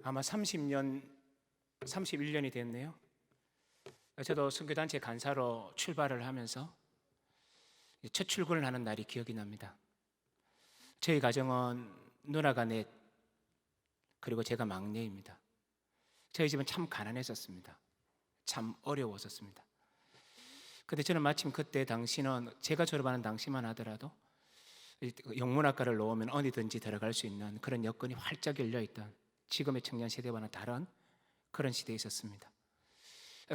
아마 31년이 됐네요. 저도 선교단체 간사로 출발을 하면서 첫 출근을 하는 날이 기억이 납니다. 저희 가정은 누나가 넷, 그리고 제가 막내입니다. 저희 집은 참 가난했었습니다. 참 어려웠었습니다. 근데 저는 마침 그때 당시는 제가 졸업하는 당시만 하더라도 영문학과를 놓으면 어디든지 들어갈 수 있는 그런 여건이 활짝 열려있던 지금의 청년 세대와는 다른 그런 시대에 있었습니다.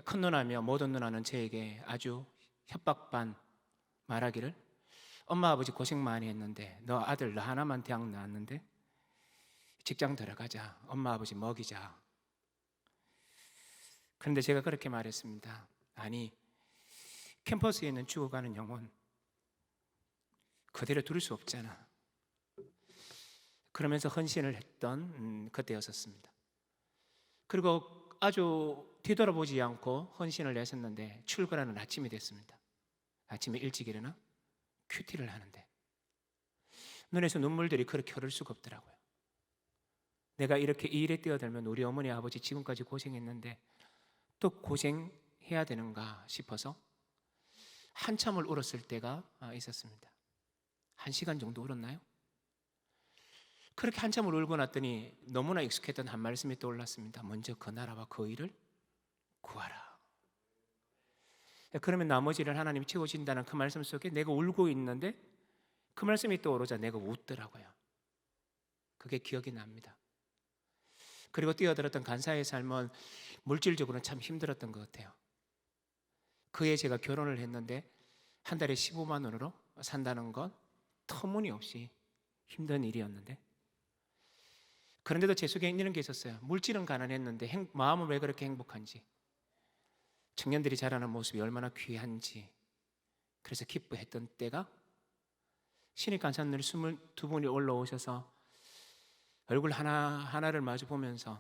큰 누나며 모든 누나는 저에게 아주 협박 반 말하기를, 엄마 아버지 고생 많이 했는데 너 아들 너 하나만 대학 나왔는데 직장 들어가자, 엄마 아버지 먹이자. 그런데 제가 그렇게 말했습니다. 아니, 캠퍼스에 있는 죽어가는 영혼 그대로 둘 수 없잖아. 그러면서 헌신을 했던 그때였었습니다. 그리고 아주 뒤돌아보지 않고 헌신을 했었는데 출근하는 아침이 됐습니다. 아침에 일찍 일어나 큐티를 하는데 눈에서 눈물들이 그렇게 흐를 수가 없더라고요. 내가 이렇게 이 일에 뛰어들면 우리 어머니 아버지 지금까지 고생했는데 또 고생해야 되는가 싶어서 한참을 울었을 때가 있었습니다. 1시간 정도 울었나요? 그렇게 한참을 울고 났더니 너무나 익숙했던 한 말씀이 떠올랐습니다. 먼저 그 나라와 그 일을 구하라. 그러면 나머지를 하나님이 채워진다는 그 말씀 속에 내가 울고 있는데 그 말씀이 떠오르자 내가 웃더라고요. 그게 기억이 납니다. 그리고 뛰어들었던 간사의 삶은 물질적으로는 참 힘들었던 것 같아요. 그해 제가 결혼을 했는데 한 달에 15만 원으로 산다는 건 터무니없이 힘든 일이었는데, 그런데도 제 속에 이런 게 있었어요. 물질은 가난했는데 마음은 왜 그렇게 행복한지, 청년들이 자라는 모습이 얼마나 귀한지, 그래서 기뻐했던 때가 신입 간사님들 22분이 올라오셔서 얼굴 하나하나를 마주 보면서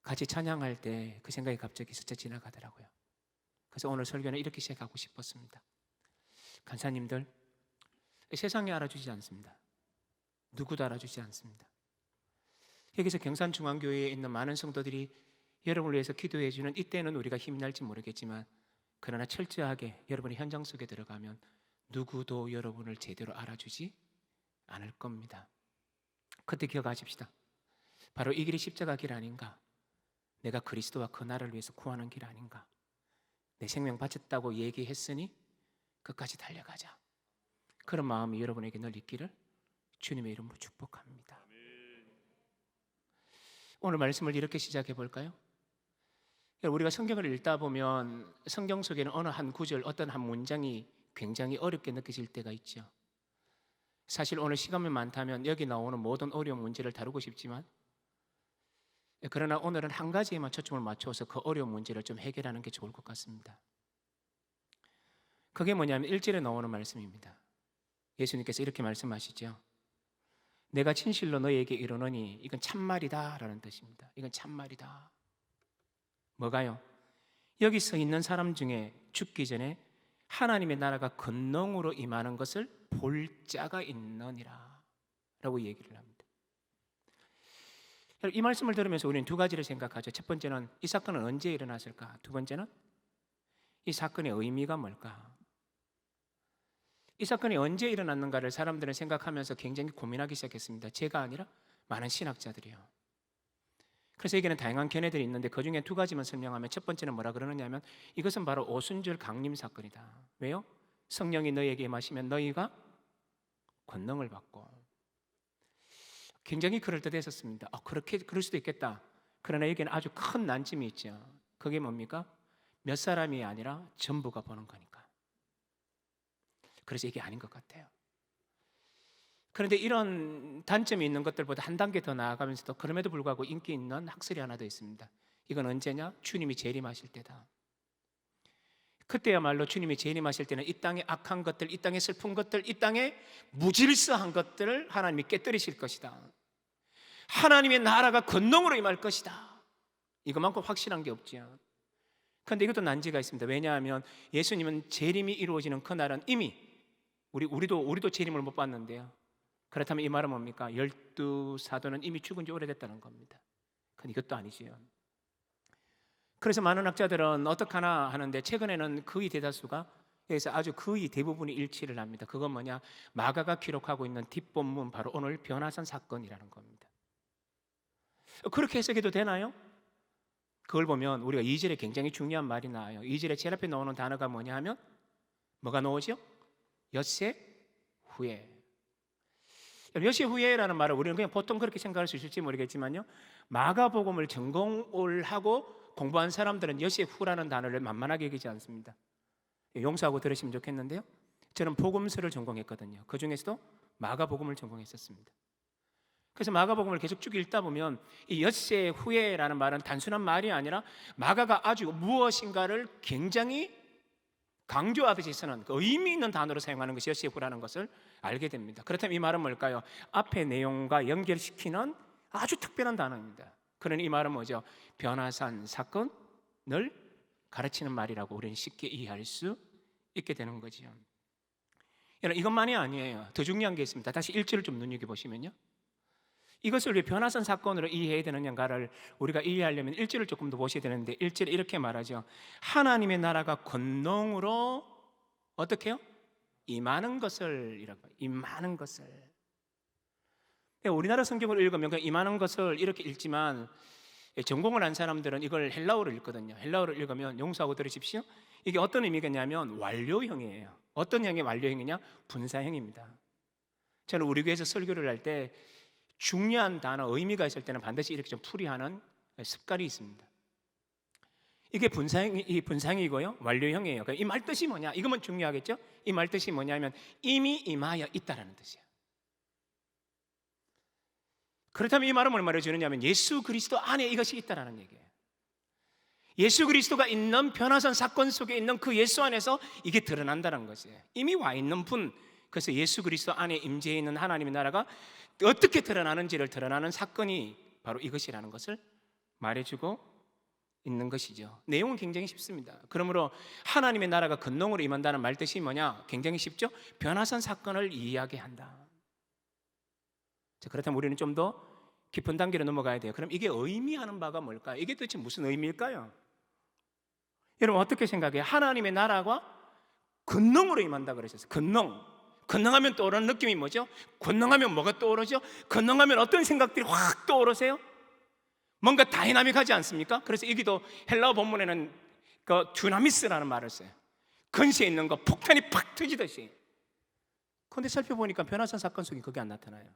같이 찬양할 때 그 생각이 갑자기 스쳐 지나가더라고요. 그래서 오늘 설교는 이렇게 시작하고 싶었습니다. 간사님들, 세상이 알아주지 않습니다. 누구도 알아주지 않습니다. 여기서 경산중앙교회에 있는 많은 성도들이 여러분을 위해서 기도해 주는 이때는 우리가 힘이 날지 모르겠지만, 그러나 철저하게 여러분의 현장 속에 들어가면 누구도 여러분을 제대로 알아주지 않을 겁니다. 그때 기억하십시다. 바로 이 길이 십자가 길 아닌가? 내가 그리스도와 그 나라를 위해서 구하는 길 아닌가? 내 생명 바쳤다고 얘기했으니 끝까지 달려가자. 그런 마음이 여러분에게 늘 있기를 주님의 이름으로 축복합니다. 오늘 말씀을 이렇게 시작해 볼까요? 우리가 성경을 읽다 보면 성경 속에는 어느 한 구절, 어떤 한 문장이 굉장히 어렵게 느껴질 때가 있죠. 사실 오늘 시간이 많다면 여기 나오는 모든 어려운 문제를 다루고 싶지만, 그러나 오늘은 한 가지에만 초점을 맞춰서 그 어려운 문제를 좀 해결하는 게 좋을 것 같습니다. 그게 뭐냐면 1절에 나오는 말씀입니다. 예수님께서 이렇게 말씀하시죠. 내가 진실로 너희에게 이르노니, 이건 참말이다 라는 뜻입니다. 이건 참말이다. 뭐가요? 여기 서 있는 사람 중에 죽기 전에 하나님의 나라가 권능으로 임하는 것을 볼 자가 있느니라 라고 얘기를 합니다. 이 말씀을 들으면서 우리는 두 가지를 생각하죠. 첫 번째는 이 사건은 언제 일어났을까? 두 번째는 이 사건의 의미가 뭘까? 이 사건이 언제 일어났는가를 사람들은 생각하면서 굉장히 고민하기 시작했습니다. 제가 아니라 많은 신학자들이요. 그래서 여기는 다양한 견해들이 있는데 그 중에 두 가지만 설명하면, 첫 번째는 뭐라 그러느냐면 이것은 바로 오순절 강림 사건이다. 왜요? 성령이 너희에게 임하시면 너희가 권능을 받고. 굉장히 그럴듯했었습니다. 그럴 수도 있겠다. 그러나 여기는 아주 큰 난점이 있죠. 그게 뭡니까? 몇 사람이 아니라 전부가 보는 거니까. 그래서 이게 아닌 것 같아요. 그런데 이런 단점이 있는 것들보다 한 단계 더 나아가면서도 그럼에도 불구하고 인기 있는 학설이 하나 더 있습니다. 이건 언제냐? 주님이 재림하실 때다. 그때야말로 주님이 재림하실 때는 이 땅의 악한 것들, 이 땅의 슬픈 것들, 이 땅의 무질서한 것들을 하나님이 깨뜨리실 것이다. 하나님의 나라가 권능으로 임할 것이다. 이것만큼 확실한 게 없지요. 그런데 이것도 난제가 있습니다. 왜냐하면 예수님은 재림이 이루어지는 그날은 이미 우리도 재림을 못 봤는데요. 그렇다면 이 말은 뭡니까? 12사도는 이미 죽은 지 오래됐다는 겁니다. 그건 이것도 아니지요. 그래서 많은 학자들은 어떡하나 하는데 최근에는 거의 대다수가 여기서 아주 거의 대부분이 일치를 합니다. 그건 뭐냐? 마가가 기록하고 있는 뒷본문, 바로 오늘 변화산 사건이라는 겁니다. 그렇게 해석해도 되나요? 그걸 보면 우리가 2절에 굉장히 중요한 말이 나와요. 2절에 제일 앞에 나오는 단어가 뭐냐 하면 뭐가 나오죠? 엿새 후에. 엿새 후에라는 말을 우리는 그냥 보통 그렇게 생각할 수 있을지 모르겠지만요, 마가복음을 전공을 하고 공부한 사람들은 엿새 후라는 단어를 만만하게 여기지 않습니다. 용서하고 들으시면 좋겠는데요, 저는 복음서를 전공했거든요. 그 중에서도 마가복음을 전공했었습니다. 그래서 마가복음을 계속 쭉 읽다 보면 이 엿새 후에라는 말은 단순한 말이 아니라 마가가 아주 무엇인가를 굉장히 강조하듯이 쓰는 그 의미 있는 단어로 사용하는 것이 엿새 후라는 것을 알게 됩니다. 그렇다면 이 말은 뭘까요? 앞의 내용과 연결시키는 아주 특별한 단어입니다. 그러니 이 말은 뭐죠? 변화산 사건을 가르치는 말이라고 우리는 쉽게 이해할 수 있게 되는 거죠. 여러분, 이것만이 아니에요. 더 중요한 게 있습니다. 다시 1절을 좀 눈여겨보시면요, 이것을 왜 변화산 사건으로 이해해야 되느냐를 우리가 이해하려면 1절을 조금 더 보셔야 되는데, 1절에 이렇게 말하죠. 하나님의 나라가 권능으로 어떻게 해요? 임하는 것을, 이라고. 임하는 것을. 우리나라 성경을 읽으면 그냥 임하는 것을 이렇게 읽지만 전공을 한 사람들은 이걸 헬라어로 읽거든요. 헬라어를 읽으면 용서하고 들으십시오. 이게 어떤 의미겠냐면 완료형이에요. 어떤 형의 완료형이냐? 분사형입니다. 저는 우리 교회에서 설교를 할 때 중요한 단어, 의미가 있을 때는 반드시 이렇게 좀 풀이하는 습관이 있습니다. 이게 분사형이고요, 완료형이에요. 이 말 뜻이 뭐냐? 이거면 중요하겠죠? 이 말 뜻이 뭐냐면 이미 임하여 있다라는 뜻이에요. 그렇다면 이 말은 뭘 말해주느냐면 예수 그리스도 안에 이것이 있다라는 얘기예요. 예수 그리스도가 있는 변화산 사건 속에 있는 그 예수 안에서 이게 드러난다는 것이에요. 이미 와 있는 분, 그래서 예수 그리스도 안에 임재해 있는 하나님의 나라가 어떻게 드러나는지를 드러나는 사건이 바로 이것이라는 것을 말해주고 있는 것이죠. 내용은 굉장히 쉽습니다. 그러므로 하나님의 나라가 권능으로 임한다는 말 뜻이 뭐냐? 굉장히 쉽죠? 변화산 사건을 이야기한다. 자, 그렇다면 우리는 좀 더 깊은 단계로 넘어가야 돼요. 그럼 이게 의미하는 바가 뭘까요? 이게 도대체 무슨 의미일까요? 여러분, 어떻게 생각해요? 하나님의 나라가 권능으로 임한다 그러셨어요. 권능하면 떠오르는 느낌이 뭐죠? 권능하면 뭐가 떠오르죠? 권능하면 어떤 생각들이 확 떠오르세요? 뭔가 다이나믹하지 않습니까? 그래서 여기도 헬라어 본문에는 그 듀나미스라는 말을 써요. 근시에 있는 거, 폭탄이 팍 터지듯이. 그런데 살펴보니까 변화산 사건 속에 그게 안 나타나요.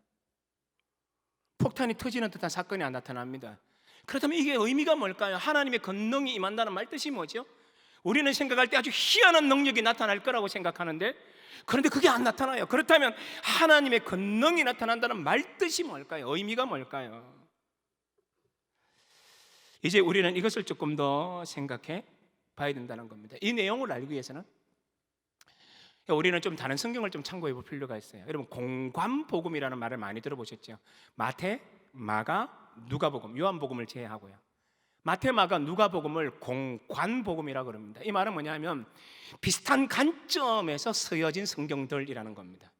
폭탄이 터지는 듯한 사건이 안 나타납니다. 그렇다면 이게 의미가 뭘까요? 하나님의 권능이 임한다는 말 뜻이 뭐죠? 우리는 생각할 때 아주 희한한 능력이 나타날 거라고 생각하는데, 그런데 그게 안 나타나요. 그렇다면 하나님의 권능이 나타난다는 말 뜻이 뭘까요? 의미가 뭘까요? 이제 우리는 이것을 조금 더 생각해 봐야 된다는 겁니다. 이 내용을 알기 위해서는 우리는 좀 다른 성경을 좀 참고해 볼 필요가 있어요. 여러분, 공관복음이라는 말을 많이 들어보셨죠? 마태, 마가, 누가복음, 요한복음을 제외하고요. 마태, 마가, 누가복음을 공관복음이라고 그럽니다. 이 말은 뭐냐면 비슷한 관점에서 쓰여진 성경들이라는 겁니다.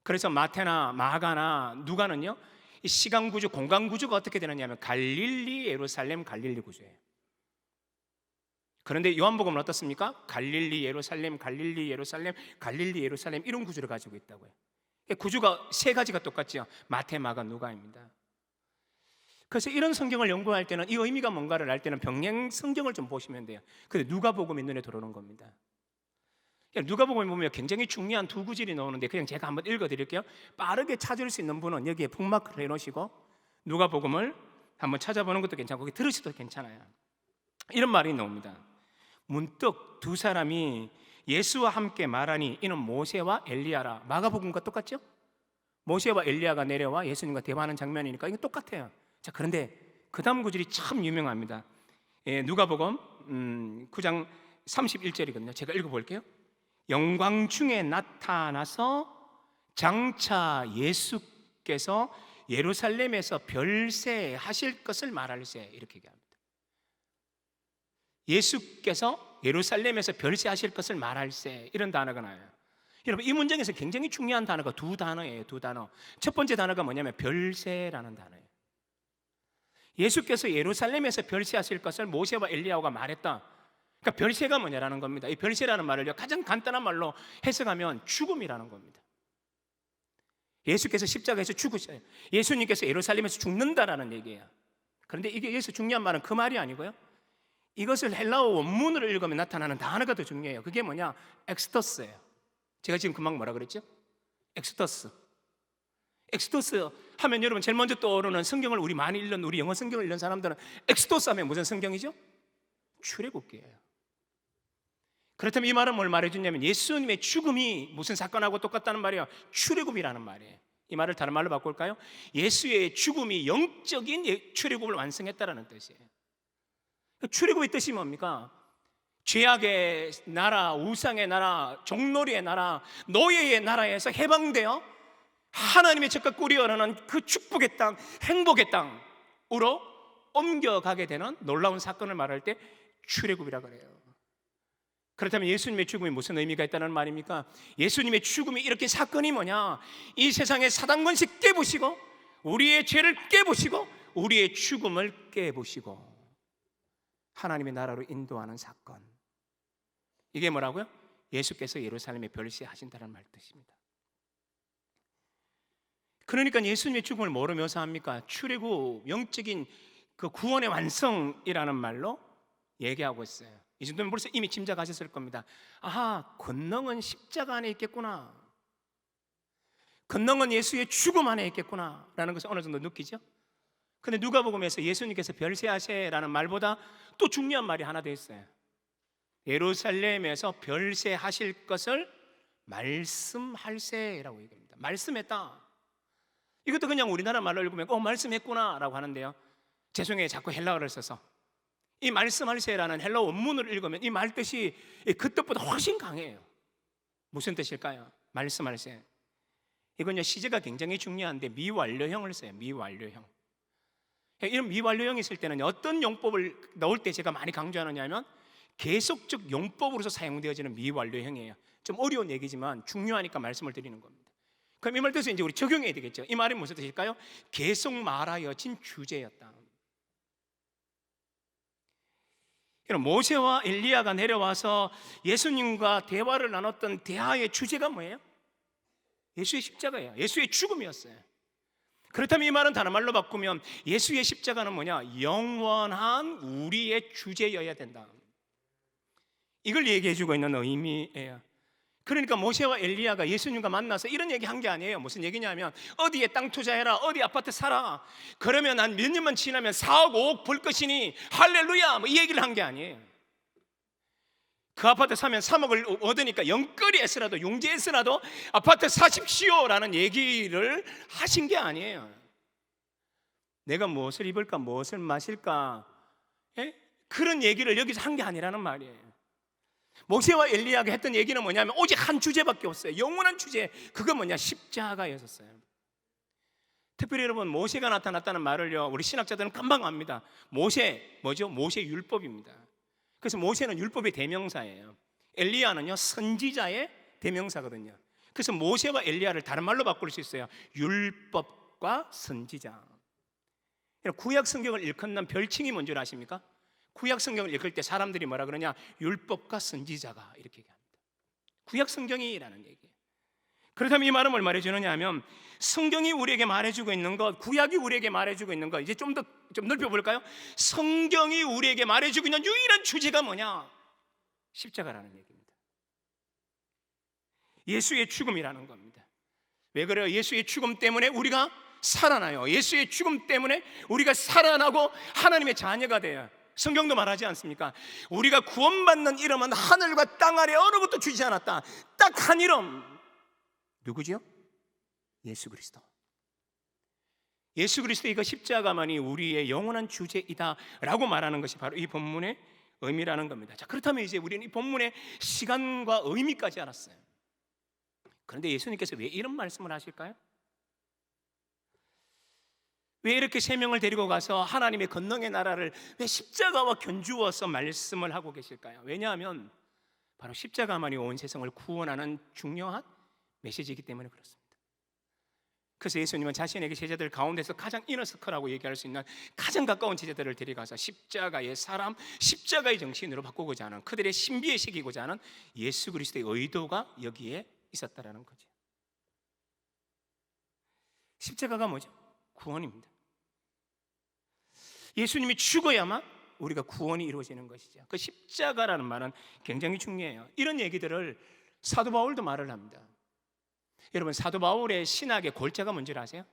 그래서 마태나 마가나 누가는요, 이 시간 구조, 공간 구조가 어떻게 되느냐면 갈릴리, 예루살렘, 갈릴리 구조예요. 그런데 요한복음은 어떻습니까? 갈릴리, 예루살렘, 갈릴리, 예루살렘, 갈릴리, 예루살렘, 이런 구조를 가지고 있다고요. 구조가 세 가지가 똑같죠. 마태, 마가, 누가입니다. 그래서 이런 성경을 연구할 때는 이 의미가 뭔가를 알 때는 병행 성경을 좀 보시면 돼요. 근데 누가복음이 눈에 들어오는 겁니다. 누가복음에 보면 굉장히 중요한 두 구절이 나오는데 그냥 제가 한번 읽어드릴게요. 빠르게 찾을 수 있는 분은 여기에 북마크를 해놓으시고 누가복음을 한번 찾아보는 것도 괜찮고 들으셔도 괜찮아요. 이런 말이 나옵니다. 문득 두 사람이 예수와 함께 말하니 이는 모세와 엘리야라. 마가복음과 똑같죠? 모세와 엘리야가 내려와 예수님과 대화하는 장면이니까 이거 똑같아요. 자, 그런데 그 다음 구절이 참 유명합니다. 누가복음 9장 31절이거든요. 제가 읽어볼게요. 영광 중에 나타나서 장차 예수께서 예루살렘에서 별세하실 것을 말할세, 이렇게 얘기합니다. 예수께서 예루살렘에서 별세하실 것을 말할세, 이런 단어가 나와요. 여러분, 이 문장에서 굉장히 중요한 단어가 두 단어예요. 두 단어. 첫 번째 단어가 뭐냐면 별세라는 단어예요. 예수께서 예루살렘에서 별세하실 것을 모세와 엘리야가 말했다. 그러니까 별세가 뭐냐라는 겁니다. 이 별세라는 말을요, 가장 간단한 말로 해석하면 죽음이라는 겁니다. 예수께서 십자가에서 죽으셔요. 예수님께서 예루살렘에서 죽는다라는 얘기예요. 그런데 이게 여기서 중요한 말은 그 말이 아니고요, 이것을 헬라어 원문으로 읽으면 나타나는 단어가 더 중요해요. 그게 뭐냐? 엑스터스예요. 제가 지금 금방 뭐라 그랬죠? 엑스터스. 엑스토스 하면 여러분 제일 먼저 떠오르는, 성경을 우리 많이 읽는, 우리 영어 성경을 읽는 사람들은 엑스토스 하면 무슨 성경이죠? 출애굽기예요. 그렇다면 이 말은 뭘 말해주냐면 예수님의 죽음이 무슨 사건하고 똑같다는 말이에요. 출애굽이라는 말이에요. 이 말을 다른 말로 바꿀까요? 예수의 죽음이 영적인 출애굽을 완성했다라는 뜻이에요. 출애굽의 뜻이 뭡니까? 죄악의 나라, 우상의 나라, 종놀이의 나라, 노예의 나라에서 해방되어 하나님의 적과 꿀이 흐르는 그 축복의 땅, 행복의 땅으로 옮겨가게 되는 놀라운 사건을 말할 때 출애굽이라고 그래요. 그렇다면 예수님의 죽음이 무슨 의미가 있다는 말입니까? 예수님의 죽음이 이렇게 사건이 뭐냐? 이 세상의 사단권세 깨부시고, 우리의 죄를 깨부시고, 우리의 죽음을 깨부시고 하나님의 나라로 인도하는 사건. 이게 뭐라고요? 예수께서 예루살렘에 별세하신다는 말 뜻입니다. 그러니까 예수님의 죽음을 뭐로 묘사합니까? 출애굽, 영적인 그 구원의 완성이라는 말로 얘기하고 있어요. 이 정도면 벌써 이미 짐작하셨을 겁니다. 아하, 권능은 십자가 안에 있겠구나, 권능은 예수의 죽음 안에 있겠구나 라는 것을 어느 정도 느끼죠. 근데 누가복음에서 예수님께서 별세하세라는 말보다 또 중요한 말이 하나 더 있어요. 예루살렘에서 별세하실 것을 말씀할세라고 얘기합니다. 말씀했다. 이것도 그냥 우리나라 말로 읽으면 말씀했구나 라고 하는데요, 죄송해요, 자꾸 헬라어를 써서 이 말씀할세라는 헬라어 원문을 읽으면 이 말뜻이 그 뜻보다 훨씬 강해요. 무슨 뜻일까요? 말씀할세, 이건요 시제가 굉장히 중요한데 미완료형을 써요. 미완료형. 이런 미완료형이 있을 때는 어떤 용법을 넣을 때 제가 많이 강조하느냐 하면 계속적 용법으로서 사용되어지는 미완료형이에요. 좀 어려운 얘기지만 중요하니까 말씀을 드리는 겁니다. 그럼 이 말 뜻은 이제 우리 적용해야 되겠죠. 이 말이 무슨 뜻일까요? 계속 말하여진 주제였다. 모세와 엘리야가 내려와서 예수님과 대화를 나눴던 대화의 주제가 뭐예요? 예수의 십자가예요. 예수의 죽음이었어요. 그렇다면 이 말은 다른 말로 바꾸면 예수의 십자가는 뭐냐? 영원한 우리의 주제여야 된다. 이걸 얘기해 주고 있는 의미예요. 그러니까 모세와 엘리야가 예수님과 만나서 이런 얘기 한 게 아니에요. 무슨 얘기냐면 어디에 땅 투자해라, 어디 아파트 사라, 그러면 한 몇 년만 지나면 4억 5억 벌 것이니 할렐루야, 이 얘기를 한 게 아니에요. 그 아파트 사면 3억을 얻으니까 영끌이에서라도 용지에서라도 아파트 사십시오라는 얘기를 하신 게 아니에요. 내가 무엇을 입을까, 무엇을 마실까, 그런 얘기를 여기서 한 게 아니라는 말이에요. 모세와 엘리야가 했던 얘기는 뭐냐면 오직 한 주제밖에 없어요. 영원한 주제. 그건 뭐냐? 십자가였었어요. 특별히 여러분, 모세가 나타났다는 말을요 우리 신학자들은 금방 압니다. 모세 뭐죠? 모세 율법입니다. 그래서 모세는 율법의 대명사예요. 엘리야는요 선지자의 대명사거든요. 그래서 모세와 엘리야를 다른 말로 바꿀 수 있어요. 율법과 선지자. 구약 성경을 일컫는 별칭이 뭔지 아십니까? 구약 성경을 읽을 때 사람들이 뭐라 그러냐? 율법과 선지자가 이렇게 얘기합니다. 구약 성경이라는 얘기예요. 그렇다면 이 말은 뭘 말해주느냐 하면 성경이 우리에게 말해주고 있는 것, 구약이 우리에게 말해주고 있는 것, 이제 좀 넓혀볼까요? 성경이 우리에게 말해주고 있는 유일한 주제가 뭐냐? 십자가라는 얘기입니다. 예수의 죽음이라는 겁니다. 왜 그래요? 예수의 죽음 때문에 우리가 살아나요. 예수의 죽음 때문에 우리가 살아나고 하나님의 자녀가 돼요. 성경도 말하지 않습니까? 우리가 구원받는 이름은 하늘과 땅 아래 어느 것도 주지 않았다. 딱 한 이름. 누구지요? 예수 그리스도. 예수 그리스도 이거 십자가만이 우리의 영원한 주제이다 라고 말하는 것이 바로 이 본문의 의미라는 겁니다. 자, 그렇다면 이제 우리는 이 본문의 시간과 의미까지 알았어요. 그런데 예수님께서 왜 이런 말씀을 하실까요? 왜 이렇게 세 명을 데리고 가서 하나님의 권능의 나라를 왜 십자가와 견주어서 말씀을 하고 계실까요? 왜냐하면 바로 십자가만이 온 세상을 구원하는 중요한 메시지이기 때문에 그렇습니다. 그래서 예수님은 자신에게 제자들 가운데서 가장 이너서클하고 얘기할 수 있는 가장 가까운 제자들을 데려가서 십자가의 사람, 십자가의 정신으로 바꾸고자 하는, 그들의 신비에 새기고자 하는 예수 그리스도의 의도가 여기에 있었다라는 거죠. 십자가가 뭐죠? 구원입니다. 예수님이 죽어야만 우리가 구원이 이루어지는 것이죠. 그 십자가라는 말은 굉장히 중요해요. 이런 얘기들을 사도 바울도 말을 합니다. 여러분, 사도 바울의 신학의 골자가 뭔지 아세요?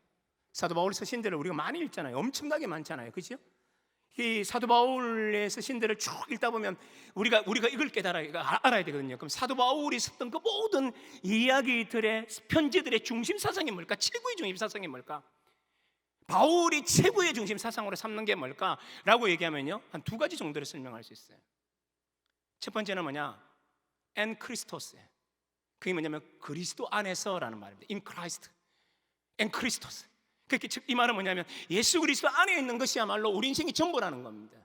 사도 바울 서신들을 우리가 많이 읽잖아요. 엄청나게 많잖아요. 그죠? 이 사도 바울의 서신들을 쭉 읽다 보면 우리가 이걸 알아야 되거든요. 그럼 사도 바울이 썼던 그 모든 이야기들의, 편지들의 중심 사상이 뭘까? 최고의 중심 사상이 뭘까? 바울이 최고의 중심 사상으로 삼는 게 뭘까라고 얘기하면요, 한 두 가지 정도로 설명할 수 있어요. 첫 번째는 뭐냐? 엔 크리스토스. 그게 뭐냐면 그리스도 안에서라는 말입니다. In Christ, en Christos. 이 말은 뭐냐면 예수 그리스도 안에 있는 것이야말로 우리 인생이 전부라는 겁니다.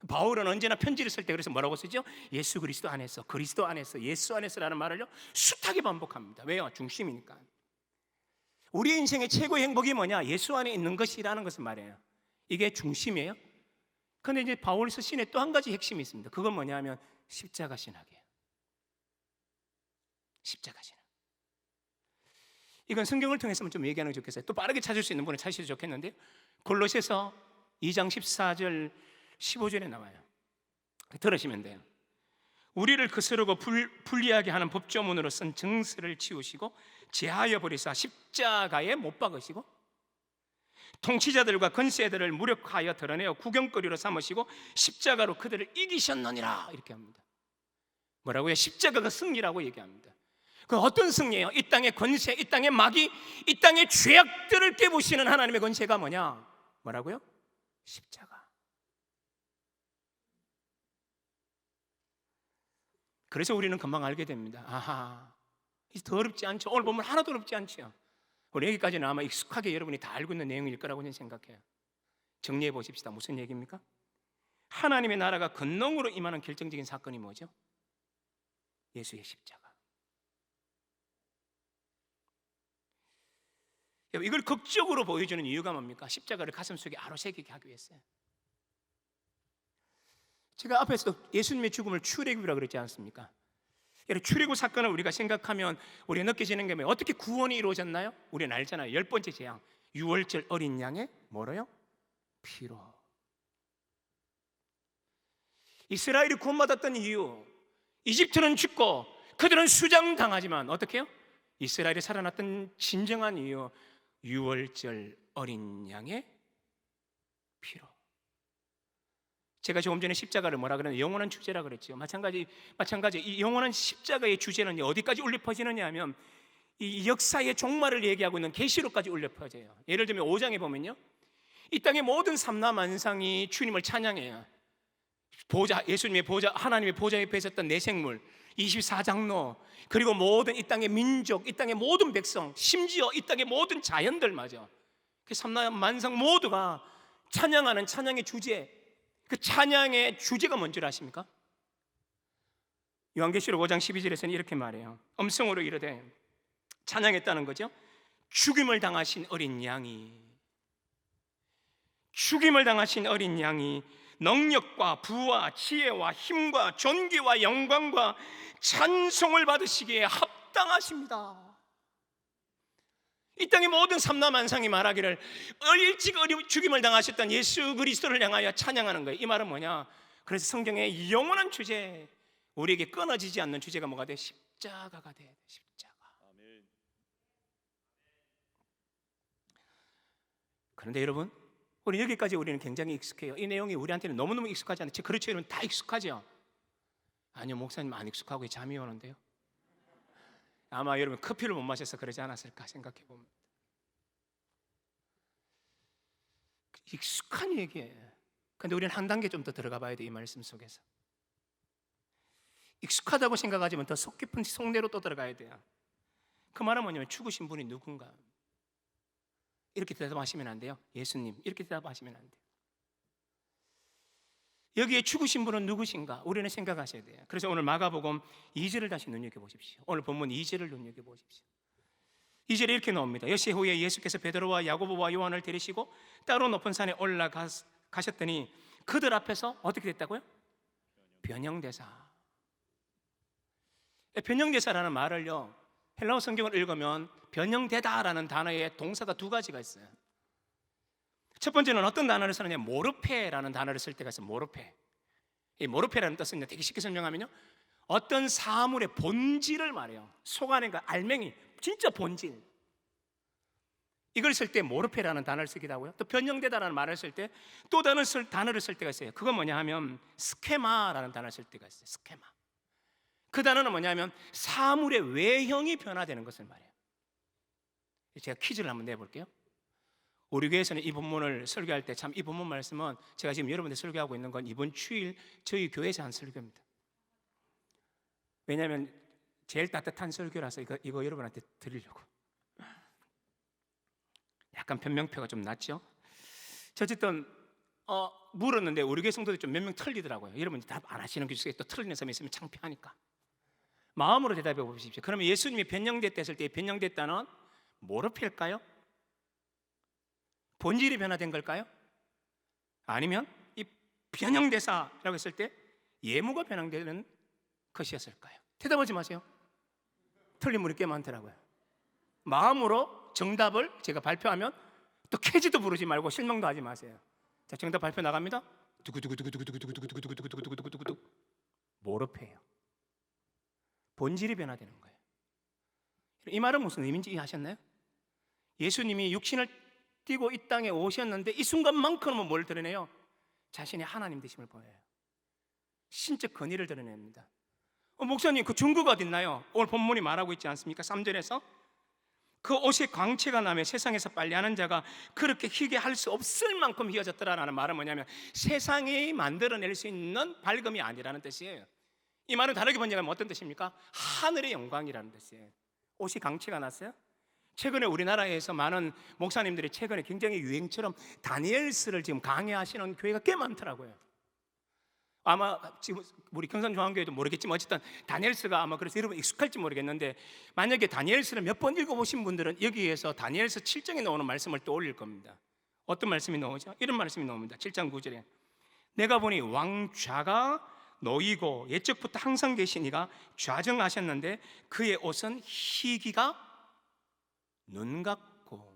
바울은 언제나 편지를 쓸 때 그래서 뭐라고 쓰죠? 예수 그리스도 안에서, 그리스도 안에서, 예수 안에서라는 말을요 숱하게 반복합니다. 왜요? 중심이니까. 우리 인생의 최고의 행복이 뭐냐? 예수 안에 있는 것이라는 것을 말해요. 이게 중심이에요. 그런데 이제 바울 서신에 또 한 가지 핵심이 있습니다. 그건 뭐냐면 십자가 신학이에요. 십자가 신학. 이건 성경을 통해서만 좀 얘기하는 게 좋겠어요. 또 빠르게 찾을 수 있는 분은 찾으셔도 좋겠는데요, 골로새서 2장 14절 15절에 나와요. 들으시면 돼요. 우리를 거스르고 불리하게 하는 법조문으로 쓴 정스를 치우시고 제하여 버리사 십자가에 못 박으시고 통치자들과 권세들을 무력하여 드러내어 구경거리로 삼으시고 십자가로 그들을 이기셨느니라, 이렇게 합니다. 뭐라고요? 십자가가 승리라고 얘기합니다. 그 어떤 승리예요? 이 땅의 권세, 이 땅의 마귀, 이 땅의 죄악들을 깨부시는 하나님의 권세가 뭐냐? 뭐라고요? 십자가. 그래서 우리는 금방 알게 됩니다. 아하, 더럽지 않죠? 오늘 보면 하나도 어렵지 않죠? 우리 여기까지는 아마 익숙하게 여러분이 다 알고 있는 내용일 거라고 저는 생각해요. 정리해 보십시다. 무슨 얘기입니까? 하나님의 나라가 권능으로 임하는 결정적인 사건이 뭐죠? 예수의 십자가. 이걸 극적으로 보여주는 이유가 뭡니까? 십자가를 가슴속에 아로새기게 하기 위해서요. 제가 앞에서도 예수님의 죽음을 출애굽이라고 그랬지 않습니까? 출애굽 사건을 우리가 생각하면 우리가 느껴지는 게 뭐예요? 어떻게 구원이 이루어졌나요? 우리는 알잖아요. 10번째 재앙, 유월절 어린 양의 뭐로요? 피로. 이스라엘이 구원받았던 이유, 이집트는 죽고 그들은 수장당하지만 어떻게 해요? 이스라엘이 살아났던 진정한 이유, 유월절 어린 양의 피로. 제가 조금 전에 십자가를 뭐라 그랬는데 영원한 주제라 그랬죠. 마찬가지 이 영원한 십자가의 주제는 어디까지 울려 퍼지느냐 하면 이 역사의 종말을 얘기하고 있는 계시록까지 울려 퍼져요. 예를 들면 5장에 보면요, 이 땅의 모든 삼라만상이 주님을 찬양해요. 보좌, 예수님의 보좌, 하나님의 보좌 옆에 있었던 네 생물, 24장로, 그리고 모든 이 땅의 민족, 이 땅의 모든 백성, 심지어 이 땅의 모든 자연들마저, 그 삼라만상 모두가 찬양하는 찬양의 주제, 그 찬양의 주제가 뭔지 아십니까? 요한계시록 5장 12절에서는 이렇게 말해요. 음성으로 이르되, 찬양했다는 거죠. 죽임을 당하신 어린 양이, 죽임을 당하신 어린 양이 능력과 부와 지혜와 힘과 존귀와 영광과 찬송을 받으시기에 합당하십니다. 이 땅의 모든 삼라만상이 말하기를 일찍 죽임을 당하셨던 예수 그리스도를 향하여 찬양하는 거예요. 이 말은 뭐냐? 그래서 성경의 영원한 주제, 우리에게 끊어지지 않는 주제가 뭐가 돼? 십자가가 돼야 돼. 십자가. 아멘. 그런데 여러분, 우리 여기까지 우리는 굉장히 익숙해요. 이 내용이 우리한테는 너무너무 익숙하지 않아요? 그렇죠? 여러분 다 익숙하죠? 아니요, 목사님 안 익숙하고 잠이 오는데요. 아마 여러분 커피를 못 마셔서 그러지 않았을까 생각해 봅니다. 익숙한 얘기예요. 그런데 우리는 한 단계 좀 더 들어가 봐야 돼. 이 말씀 속에서 익숙하다고 생각하지만 더 속 깊은 속내로 또 들어가야 돼요. 그 말은 뭐냐면 죽으신 분이 누군가, 이렇게 대답하시면 안 돼요. 예수님, 이렇게 대답하시면 안 돼요. 여기에 죽으신 분은 누구신가? 우리는 생각하셔야 돼요. 그래서 오늘 마가복음 2절을 다시 눈여겨보십시오. 오늘 본문 2절을 눈여겨보십시오. 2절에 이렇게 나옵니다. 여시 후에 예수께서 베드로와 야고보와 요한을 데리시고 따로 높은 산에 올라가셨더니 그들 앞에서 어떻게 됐다고요? 변형되사. 변형되사라는 말을요, 헬라어 성경을 읽으면 변형되다라는 단어에 동사가 두 가지가 있어요. 첫 번째는 어떤 단어를 쓰느냐, 모르페라는 단어를 쓸 때가 있어요. 모르페. 이 모르페라는 뜻은 되게 쉽게 설명하면요, 어떤 사물의 본질을 말해요. 속 안에 그 알맹이, 진짜 본질. 이걸 쓸 때 모르페라는 단어를 쓰기도 하고요, 또 변형되다라는 말을 쓸 때 또 다른 단어를 쓸 때가 있어요. 그건 뭐냐 하면 스케마라는 단어를 쓸 때가 있어요. 스케마. 그 단어는 뭐냐면 사물의 외형이 변화되는 것을 말해요. 제가 퀴즈를 한번 내볼게요. 우리 교회에서는 이 본문을 설교할 때 참 이 본문 말씀은 제가 지금 여러분들 설교하고 있는 건 이번 주일 저희 교회에서 한 설교입니다. 왜냐하면 제일 따뜻한 설교라서 이거 여러분한테 드리려고. 약간 변명표가 좀 낮죠? 어쨌든 물었는데 우리 교회 성도들 좀 몇 명 틀리더라고요. 여러분이 답 안 하시는 게 있어요. 또 틀리는 사람이 있으면 창피하니까. 마음으로 대답해 보십시오. 그러면 예수님이 변형됐다 했을 때 변형됐다는 모르페일까요? 본질이 변화된 걸까요? 아니면 이 변형대사라고 했을 때 예무가 변형되는 것이었을까요? 대답하지 마세요. 틀린 분이 꽤 많더라고요. 마음으로 정답을 제가 발표하면 또 퀴즈도 부르지 말고 실망도 하지 마세요. 자, 정답 발표 나갑니다. 두구두구두구두구두구두구두구두구두구두구두구. 모르페예요. 본질이 변화되는 거예요. 이 말은 무슨 의미인지 이해하셨나요? 예수님이 육신을 띠고 이 땅에 오셨는데 이 순간만큼은 뭘 드러내요? 자신의 하나님 되심을 보여요. 신적 권위를 드러냅니다. 목사님, 그 증거가 어디 있나요? 오늘 본문이 말하고 있지 않습니까? 3절에서 그 옷에 광채가 나며 세상에서 빨래하는 자가 그렇게 희게 할 수 없을 만큼 희어졌더라라는 말은 뭐냐면 세상이 만들어낼 수 있는 밝음이 아니라는 뜻이에요. 이 말은 다르게 번역하면 어떤 뜻입니까? 하늘의 영광이라는 뜻이에요. 옷이 광채가 났어요? 최근에 우리나라에서 많은 목사님들이 최근에 굉장히 유행처럼 다니엘서를 지금 강의하시는 교회가 꽤 많더라고요. 아마 지금 우리 경산중앙교회도 모르겠지만 어쨌든 다니엘서가 아마 그래서 여러분 익숙할지 모르겠는데, 만약에 다니엘서를 몇 번 읽어보신 분들은 여기에서 다니엘서 7장에 나오는 말씀을 떠올릴 겁니다. 어떤 말씀이 나오죠? 이런 말씀이 나옵니다. 7장 9절에 내가 보니 왕좌가 놓이고 옛적부터 항상 계신 이가 좌정하셨는데 그의 옷은 희기가 눈 같고.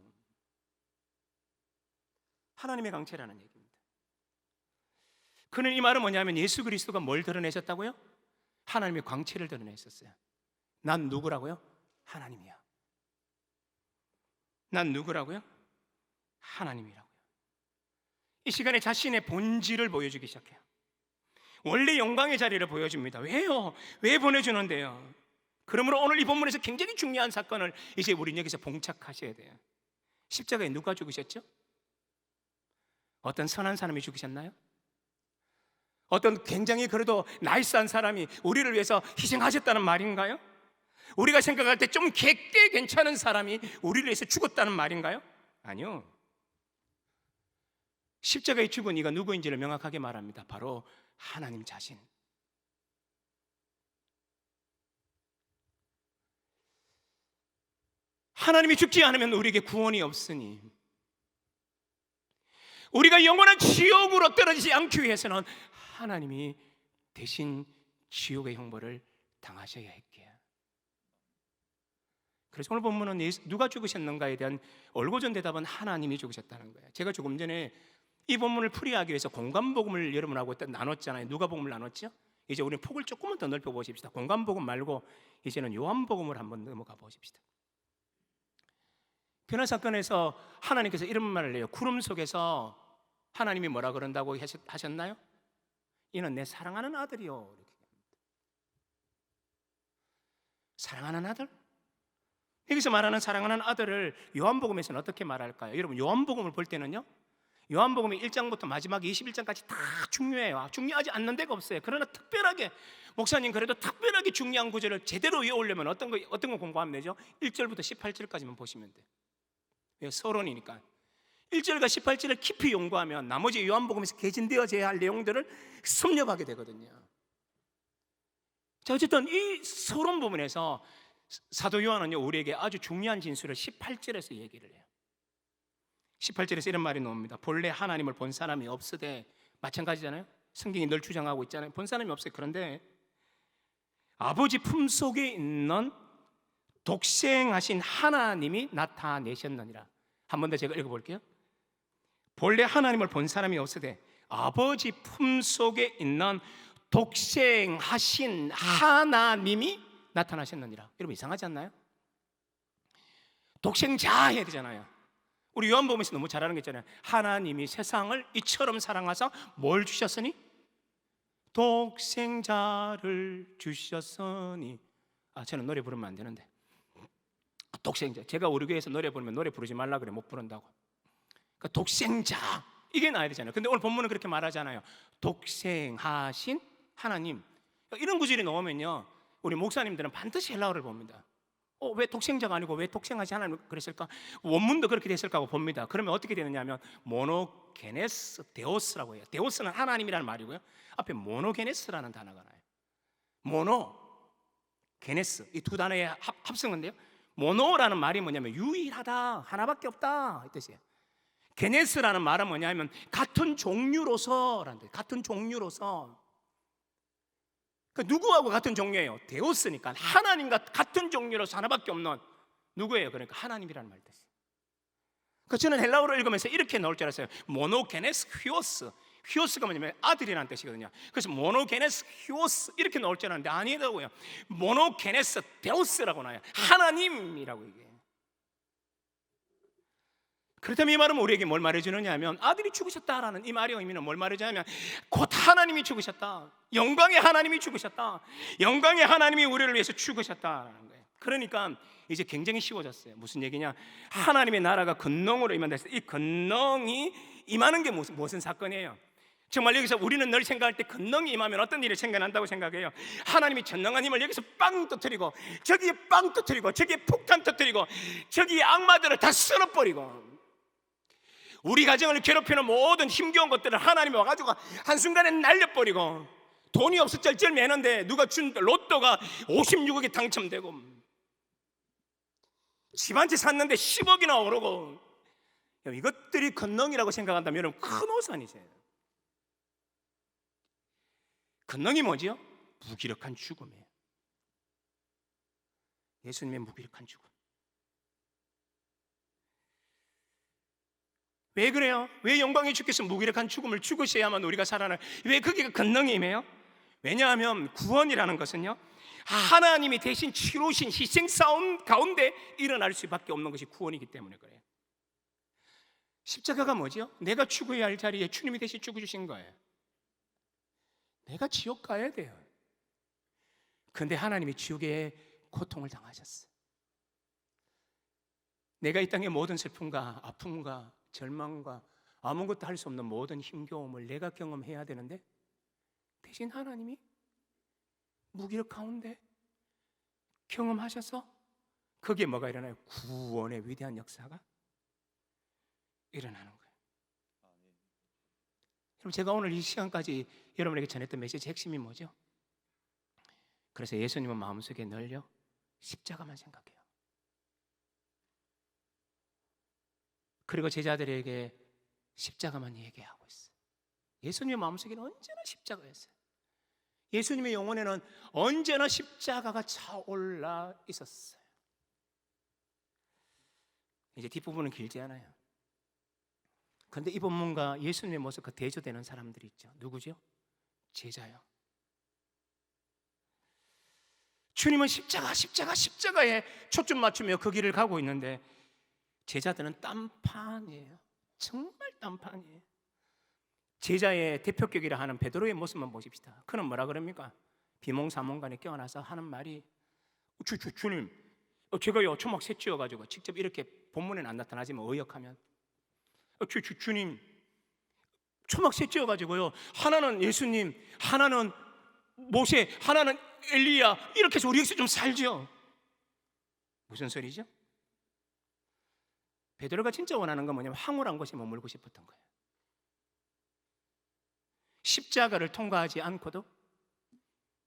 하나님의 강체라는 얘기입니다. 그는 이 말은 뭐냐면 예수 그리스도가 뭘 드러내셨다고요? 하나님의 광채를 드러내셨어요. 난 누구라고요? 하나님이야. 난 누구라고요? 하나님이라고요. 이 시간에 자신의 본질을 보여주기 시작해요. 원래 영광의 자리를 보여줍니다. 왜요? 왜 보내주는데요? 그러므로 오늘 이 본문에서 굉장히 중요한 사건을 이제 우리는 여기서 봉착하셔야 돼요. 십자가에 누가 죽으셨죠? 어떤 선한 사람이 죽으셨나요? 어떤 굉장히 그래도 나이스한 사람이 우리를 위해서 희생하셨다는 말인가요? 우리가 생각할 때 좀 꽤 괜찮은 사람이 우리를 위해서 죽었다는 말인가요? 아니요. 십자가에 죽은 이가 누구인지를 명확하게 말합니다. 바로 하나님 자신. 하나님이 죽지 않으면 우리에게 구원이 없으니 우리가 영원한 지옥으로 떨어지지 않기 위해서는 하나님이 대신 지옥의 형벌을 당하셔야 했기에. 그래서 오늘 본문은 누가 죽으셨는가에 대한 올고전 대답은 하나님이 죽으셨다는 거예요. 제가 조금 전에 이 본문을 풀이하기 위해서 공간복음을 여러분하고 나눴잖아요. 누가 복음을 나눴죠? 이제 우리는 폭을 조금만 더 넓혀 보십시다. 공간복음 말고 이제는 요한복음을 한번 넘어가 보십시다. 변화 사건에서 하나님께서 이런 말을 해요. 구름 속에서 하나님이 뭐라 그런다고 하셨나요? 이는 내 사랑하는 아들이요. 사랑하는 아들? 여기서 말하는 사랑하는 아들을 요한복음에서는 어떻게 말할까요? 여러분 요한복음을 볼 때는요, 요한복음이 1장부터 마지막 21장까지 다 중요해요. 중요하지 않는 데가 없어요. 그러나 특별하게 목사님 그래도 특별하게 중요한 구절을 제대로 외우려면 어떤 거 공부하면 되죠? 1절부터 18절까지만 보시면 돼요. 서론이니까 1절과 18절을 깊이 연구하면 나머지 요한복음에서 개진되어져야 할 내용들을 섭렵하게 되거든요. 자, 어쨌든 이 서론 부분에서 사도 요한은요 우리에게 아주 중요한 진술을 18절에서 얘기를 해요. 18절에서 이런 말이 나옵니다. 본래 하나님을 본 사람이 없으되, 마찬가지잖아요. 성경이 늘 주장하고 있잖아요. 본 사람이 없어요. 그런데 아버지 품속에 있는 독생하신 하나님이 나타내셨느니라. 한 번 더 제가 읽어볼게요. 본래 하나님을 본 사람이 없으되 아버지 품속에 있는 독생하신 하나님이 나타나셨느니라. 여러분 이상하지 않나요? 독생자 해야 되잖아요. 우리 요한복음에서 너무 잘하는 게 있잖아요. 하나님이 세상을 이처럼 사랑하사 뭘 주셨으니? 독생자를 주셨으니. 저는 노래 부르면 안 되는데. 독생자. 제가 우리 교회에서 노래 부르면 노래 부르지 말라 그래, 못 부른다고. 그러니까 독생자 이게 나야 되잖아요. 근데 오늘 본문은 그렇게 말하잖아요. 독생하신 하나님. 이런 구절이 나오면요 우리 목사님들은 반드시 헬라어를 봅니다. 왜 독생자가 아니고 왜 독생하신 하나님 그랬을까? 원문도 그렇게 됐을까 하고 봅니다. 그러면 어떻게 되느냐 하면 모노게네스 데오스라고 해요. 데오스는 하나님이라는 말이고요, 앞에 모노게네스라는 단어가 나요. 모노게네스, 이 두 단어의 합성인데요, 모노라는 말이 뭐냐면 유일하다, 하나밖에 없다 이 뜻이에요. 게네스라는 말은 뭐냐면 같은 종류로서라는 뜻. 같은 종류로서. 그러니까 누구하고 같은 종류예요? 데오스니까 하나님과 같은 종류로서 하나밖에 없는 누구예요? 그러니까 하나님이라는 말 뜻이에요. 그러니까 저는 헬라어로 읽으면서 이렇게 나올 줄 알았어요. 모노게네스 휘오스. 휘오스가 뭐냐면 아들이라는 뜻이거든요. 그래서 모노게네스 휘오스 이렇게 나올 줄 알았는데 아니더라고요. 모노게네스 데오스라고 나와요. 하나님이라고 얘기해요. 그렇다면 이 말은 우리에게 뭘 말해주느냐 하면 아들이 죽으셨다라는 이 말의 의미는 뭘 말해주냐면 곧 하나님이 죽으셨다, 영광의 하나님이 죽으셨다, 영광의 하나님이 우리를 위해서 죽으셨다라는 거예요. 그러니까 이제 굉장히 쉬워졌어요. 무슨 얘기냐? 하나님의 나라가 권능으로 임한다 했어요. 이 권능이 임하는 게 무슨 사건이에요? 정말 여기서 우리는 늘 생각할 때 권능이 임하면 어떤 일이 생겨난다고 생각해요. 하나님이 전능한 힘을 여기서 빵 터뜨리고 저기에 빵 터뜨리고 저기에 폭탄 터뜨리고 저기에 악마들을 다 쓸어버리고, 우리 가정을 괴롭히는 모든 힘겨운 것들을 하나님이 와가지고 한순간에 날려버리고, 돈이 없어 쩔쩔매는데 누가 준 로또가 56억이 당첨되고, 집 한 채 샀는데 10억이나 오르고, 이것들이 권능이라고 생각한다면 여러분 큰 오산이세요. 권능이 뭐지요? 무기력한 죽음이에요. 예수님의 무기력한 죽음. 왜 그래요? 왜 영광의 주께서 무기력한 죽음을 죽으셔야만 우리가 살아나요? 왜 그게 권능이에요? 왜냐하면 구원이라는 것은요 하나님이 대신 치루신 희생 싸움 가운데 일어날 수밖에 없는 것이 구원이기 때문에 그래요. 십자가가 뭐죠? 내가 죽어야 할 자리에 주님이 대신 죽어주신 거예요. 내가 지옥 가야 돼요. 그런데 하나님이 지옥의 고통을 당하셨어요. 내가 이 땅의 모든 슬픔과 아픔과 절망과 아무것도 할 수 없는 모든 힘겨움을 내가 경험해야 되는데 대신 하나님이 무기력 가운데 경험하셔서 거기에 뭐가 일어나요? 구원의 위대한 역사가 일어나는 거예요. 그럼 제가 오늘 이 시간까지 여러분에게 전했던 메시지 핵심이 뭐죠? 그래서 예수님은 마음속에 늘요 십자가만 생각해요. 그리고 제자들에게 십자가만 얘기하고 있어요. 예수님의 마음속에는 언제나 십자가였어요. 예수님의 영혼에는 언제나 십자가가 차올라 있었어요. 이제 뒷부분은 길지 않아요. 그런데 이 본문과 예수님의 모습과 대조되는 사람들이 있죠. 누구죠? 제자요. 주님은 십자가에 초점 맞추며 그 길을 가고 있는데 제자들은 딴판이에요. 정말 딴판이에요. 제자의 대표격이라 하는 베드로의 모습만 보십시다. 그는 뭐라 그럽니까? 비몽사몽간에 깨어나서 하는 말이 주님, 제가요 초막 셋지어가지고 직접 이렇게 본문에는 안 나타나지만 의역하면 주님, 초막 셋지어가지고요 하나는 예수님, 하나는 모세, 하나는 엘리야, 이렇게 해서 우리 여기서 좀 살죠. 무슨 소리죠? 베드로가 진짜 원하는 건 뭐냐면 황홀한 곳에 머물고 싶었던 거예요. 십자가를 통과하지 않고도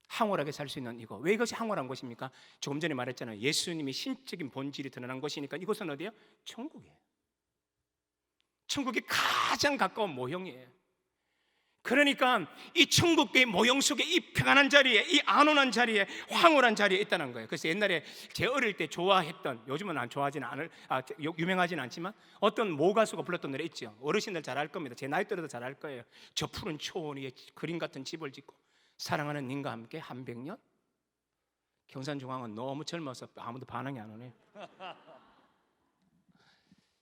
황홀하게 살 수 있는 이거. 왜 이것이 황홀한 것입니까? 조금 전에 말했잖아요. 예수님이 신적인 본질이 드러난 것이니까 이것은 어디예요? 천국이에요. 천국이 가장 가까운 모형이에요. 그러니까 이 천국의 모형 속에 이 평안한 자리에, 이 안온한 자리에, 황홀한 자리에 있다는 거예요. 그래서 옛날에 제 어릴 때 좋아했던, 요즘은 안 좋아하지는 않을, 유명하지는 않지만 어떤 모 가수가 불렀던 노래 있죠. 어르신들 잘 알 겁니다. 제 나이 또래도 잘 알 거예요. 저 푸른 초원 위에 그림 같은 집을 짓고 사랑하는 님과 함께 한 100년. 경산중앙은 너무 젊어서 아무도 반응이 안 오네요.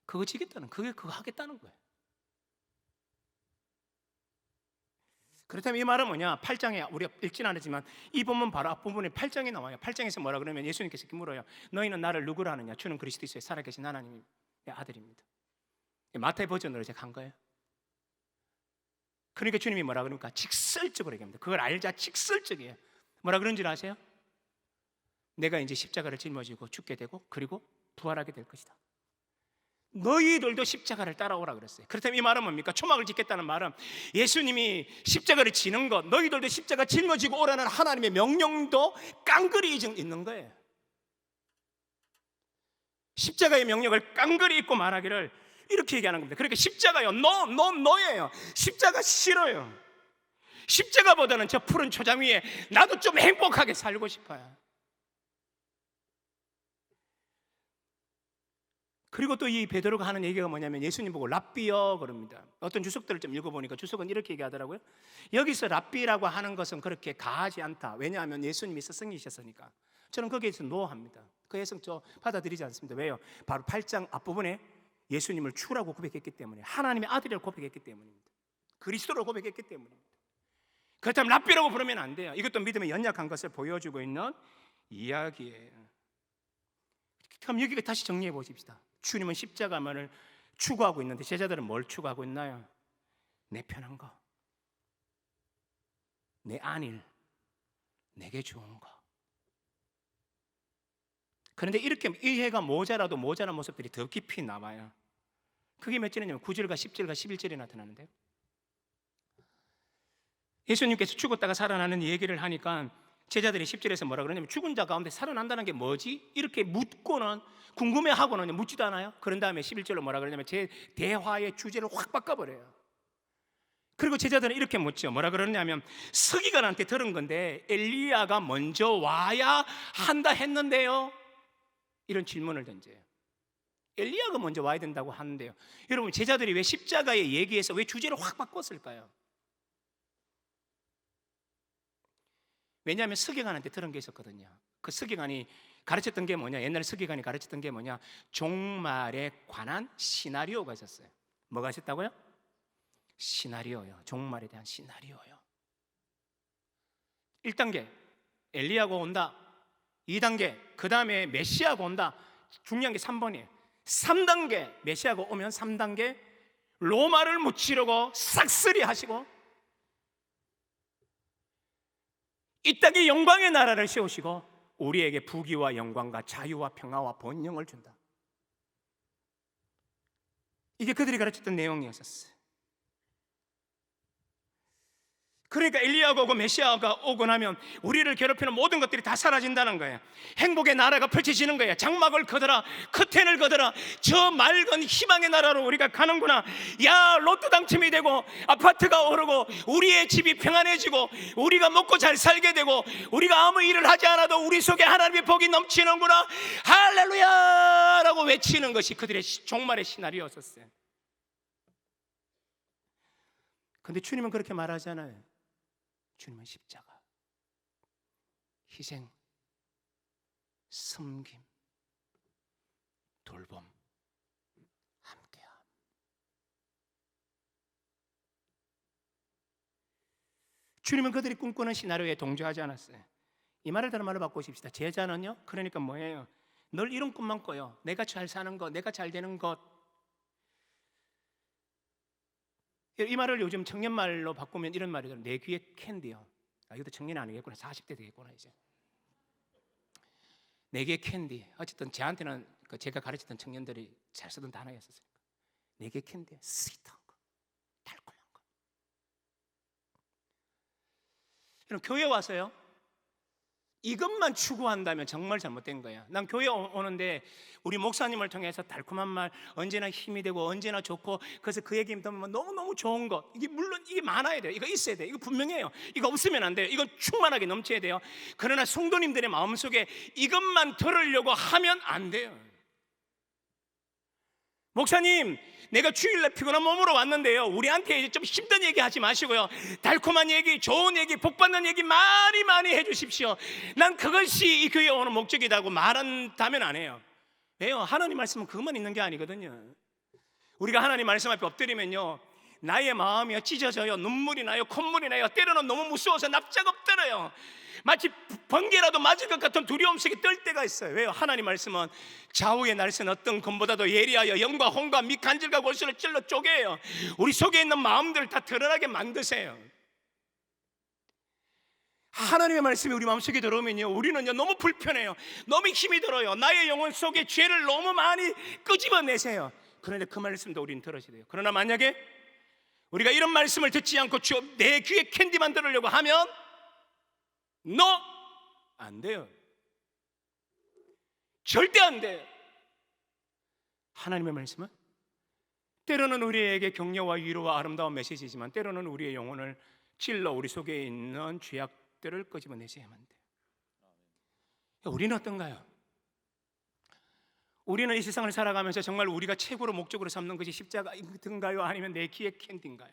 그거 지겠다는, 그거 하겠다는 거예요. 그렇다면 이 말은 뭐냐? 8장에 우리가 읽지는 않았지만 이 본문 바로 앞부분에 8장에 나와요. 8장에서 뭐라 그러면 예수님께서 이렇게 물어요. 너희는 나를 누구라 하느냐? 주는 그리스도이시요 살아계신 하나님의 아들입니다. 마태의 버전으로 제가 한 거예요. 그러니까 주님이 뭐라 그럽니까? 직설적으로 얘기합니다. 그걸 알자 직설적이에요. 뭐라 그런 줄 아세요? 내가 이제 십자가를 짊어지고 죽게 되고 그리고 부활하게 될 것이다. 너희들도 십자가를 따라오라 그랬어요. 그렇다면 이 말은 뭡니까? 초막을 짓겠다는 말은 예수님이 십자가를 지는 것, 너희들도 십자가 짊어지고 오라는 하나님의 명령도 깡그리 있는 거예요. 십자가의 명령을 깡그리 잊고 말하기를 이렇게 얘기하는 겁니다. 그러니까 십자가요, 너예요. 십자가 싫어요. 십자가보다는 저 푸른 초장 위에 나도 좀 행복하게 살고 싶어요. 그리고 또 이 베드로가 하는 얘기가 뭐냐면 예수님 보고 랍비여 그럽니다. 어떤 주석들을 좀 읽어보니까 주석은 이렇게 얘기하더라고요. 여기서 랍비라고 하는 것은 그렇게 가하지 않다. 왜냐하면 예수님이 스승이셨으니까. 저는 거기에서 노합니다. 그 해석 저 받아들이지 않습니다. 왜요? 바로 8장 앞부분에 예수님을 주라고 고백했기 때문에, 하나님의 아들이라고 고백했기 때문입니다. 그리스도로 고백했기 때문입니다. 그렇다면 랍비라고 부르면 안 돼요. 이것도 믿음의 연약한 것을 보여주고 있는 이야기예요. 그럼 여기가 다시 정리해 보십시다. 주님은 십자가만을 추구하고 있는데 제자들은 뭘 추구하고 있나요? 내 편한 거, 내 안일, 내게 좋은 거. 그런데 이렇게 이해가 모자라도 모자란 모습들이 더 깊이 남아요. 그게 몇 절이냐면 9절과 10절과 11절에 나타나는데요. 예수님께서 죽었다가 살아나는 얘기를 하니까 제자들이 10절에서 뭐라 그러냐면 죽은 자 가운데 살아난다는 게 뭐지? 이렇게 묻고는 궁금해하고는 묻지도 않아요. 그런 다음에 11절로 뭐라 그러냐면 제 대화의 주제를 확 바꿔버려요. 그리고 제자들은 이렇게 묻죠. 뭐라 그러냐면 서기관한테 들은 건데 엘리야가 먼저 와야 한다 했는데요. 이런 질문을 던져요. 엘리야가 먼저 와야 된다고 하는데요. 여러분 제자들이 왜 십자가의 얘기에서 왜 주제를 확 바꿨을까요? 왜냐하면 서기관한테 들은 게 있었거든요. 그 서기관이 가르쳤던 게 뭐냐? 옛날에 서기관이 가르쳤던 게 뭐냐? 종말에 관한 시나리오가 있었어요. 뭐가 있었다고요? 시나리오요. 종말에 대한 시나리오요. 1단계 엘리야가 온다. 2단계 그 다음에 메시아가 온다. 중요한 게 3번이에요. 3단계 메시아가 오면 3단계 로마를 무찌르고 싹쓸이 하시고 이 땅에 영광의 나라를 세우시고 우리에게 부귀와 영광과 자유와 평화와 번영을 준다. 이게 그들이 가르쳤던 내용이었었어요. 그러니까 엘리야가 오고 메시아가 오고 나면 우리를 괴롭히는 모든 것들이 다 사라진다는 거예요. 행복의 나라가 펼쳐지는 거예요. 장막을 걷어라, 커튼을 걷어라. 저 맑은 희망의 나라로 우리가 가는구나. 야, 로또 당첨이 되고 아파트가 오르고 우리의 집이 평안해지고 우리가 먹고 잘 살게 되고 우리가 아무 일을 하지 않아도 우리 속에 하나님의 복이 넘치는구나. 할렐루야 라고 외치는 것이 그들의 종말의 시나리오였었어요. 그런데 주님은 그렇게 말하잖아요. 주님은 십자가, 희생, 섬김, 돌봄, 함께함. 주님은 그들이 꿈꾸는 시나리오에 동조하지 않았어요. 이 말을 다른 말로 바꾸십시다. 제자는요, 그러니까 뭐예요? 늘 이런 꿈만 꿔요. 내가 잘 사는 것, 내가 잘 되는 것. 이 말을 요즘 청년 말로 바꾸면 이런 말이죠. 내 귀에 캔디요. 이것도 청년이 아니겠구나. 40대 되겠구나 이제. 내 귀에 캔디. 어쨌든 저한테는 제가 가르쳤던 청년들이 잘 쓰던 단어였었으니까. 내 귀에 캔디. 스윗한 거, 달콤한 거. 여러분 교회 와서요. 이것만 추구한다면 정말 잘못된 거야. 난 교회 오는데 우리 목사님을 통해서 달콤한 말, 언제나 힘이 되고 언제나 좋고, 그래서 그 얘기 듣면 너무너무 좋은 것, 이게 물론 이게 많아야 돼요. 이거 있어야 돼요. 이거 분명해요. 이거 없으면 안 돼요. 이건 충만하게 넘쳐야 돼요. 그러나 성도님들의 마음속에 이것만 들으려고 하면 안 돼요. 목사님, 내가 주일날 피곤한 몸으로 왔는데요, 우리한테 이제 좀 힘든 얘기 하지 마시고요, 달콤한 얘기, 좋은 얘기, 복받는 얘기 많이 많이 해주십시오. 난 그것이 이 교회에 오는 목적이라고 말한다면 안 해요. 왜요? 하나님 말씀은 그것만 있는 게 아니거든요. 우리가 하나님 말씀 앞에 엎드리면요, 나의 마음이 찢어져요. 눈물이 나요. 콧물이 나요. 때로는 너무 무서워서 납작 엎드려요. 마치 번개라도 맞을 것 같은 두려움 속에 떨 때가 있어요. 왜요? 하나님 말씀은 좌우의 날선 어떤 검보다도 예리하여 영과 혼과 미 간질과 골수를 찔러 쪼개요. 우리 속에 있는 마음들을 다 드러나게 만드세요. 하나님의 말씀이 우리 마음속에 들어오면요, 우리는요 너무 불편해요. 너무 힘이 들어요. 나의 영혼 속에 죄를 너무 많이 끄집어내세요. 그런데 그 말씀도 우리는 들어야 돼요. 그러나 만약에 우리가 이런 말씀을 듣지 않고 내 귀에 캔디만 들으려고 하면 안 돼요. 절대 안 돼요. 하나님의 말씀은 때로는 우리에게 격려와 위로와 아름다운 메시지지만 때로는 우리의 영혼을 찔러 우리 속에 있는 죄악들을 끄집어내셔야만 돼요. 우리는 어떤가요? 우리는 이 세상을 살아가면서 정말 우리가 최고로 목적으로 삼는 것이 십자가인가요? 아니면 내 귀에 캔디인가요?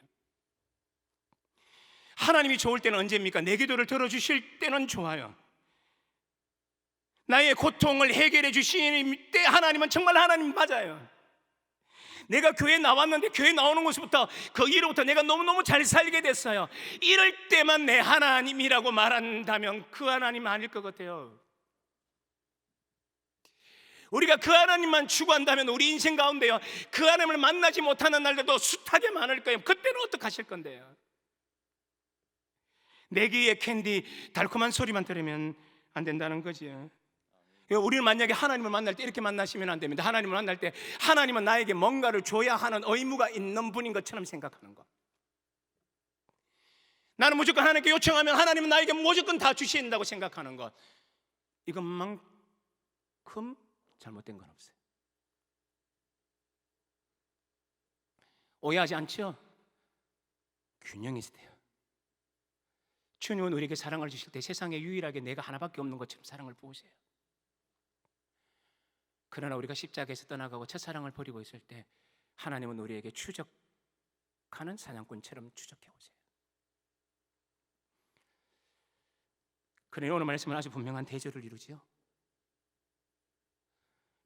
하나님이 좋을 때는 언제입니까? 내 기도를 들어주실 때는 좋아요. 나의 고통을 해결해 주실 때 하나님은 정말 하나님 맞아요. 내가 교회에 나왔는데 교회 나오는 것부터 그 이후로부터 내가 너무너무 잘 살게 됐어요. 이럴 때만 내 하나님이라고 말한다면 그 하나님 아닐 것 같아요. 우리가 그 하나님만 추구한다면 우리 인생 가운데요, 그 하나님을 만나지 못하는 날들도 숱하게 많을 거예요. 그때는 어떡하실 건데요? 내 귀에 캔디 달콤한 소리만 들으면 안 된다는 거지요. 우리는 만약에 하나님을 만날 때 이렇게 만나시면 안 됩니다. 하나님을 만날 때 하나님은 나에게 뭔가를 줘야 하는 의무가 있는 분인 것처럼 생각하는 것. 나는 무조건 하나님께 요청하면 하나님은 나에게 무조건 다 주신다고 생각하는 것, 이것만큼 잘못된 건 없어요. 오해하지 않죠? 균형이 있어야 돼요. 주님은 우리에게 사랑을 주실 때 세상에 유일하게 내가 하나밖에 없는 것처럼 사랑을 부으세요. 그러나 우리가 십자가에서 떠나가고 첫사랑을 버리고 있을 때 하나님은 우리에게 추적하는 사냥꾼처럼 추적해 오세요. 그러나 오늘 말씀은 아주 분명한 대조를 이루지요.